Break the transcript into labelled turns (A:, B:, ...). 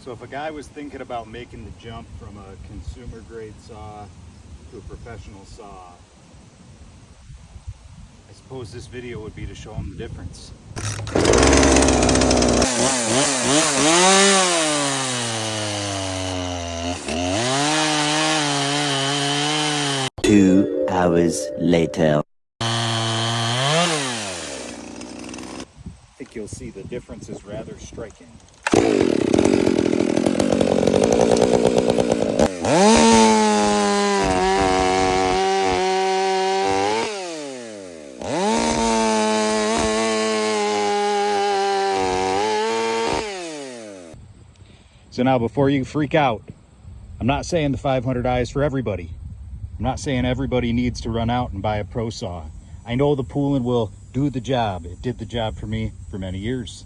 A: So if a guy was thinking about making the jump from a consumer grade saw to a professional saw, I suppose this video would be to show him the difference.
B: Two hours later.
A: I think you'll see the difference is rather striking. So now before you freak out, I'm not saying the 500i is for everybody. I'm not saying everybody needs to run out and buy a pro saw. I know the Poulan will do the job. It did the job for me for many years.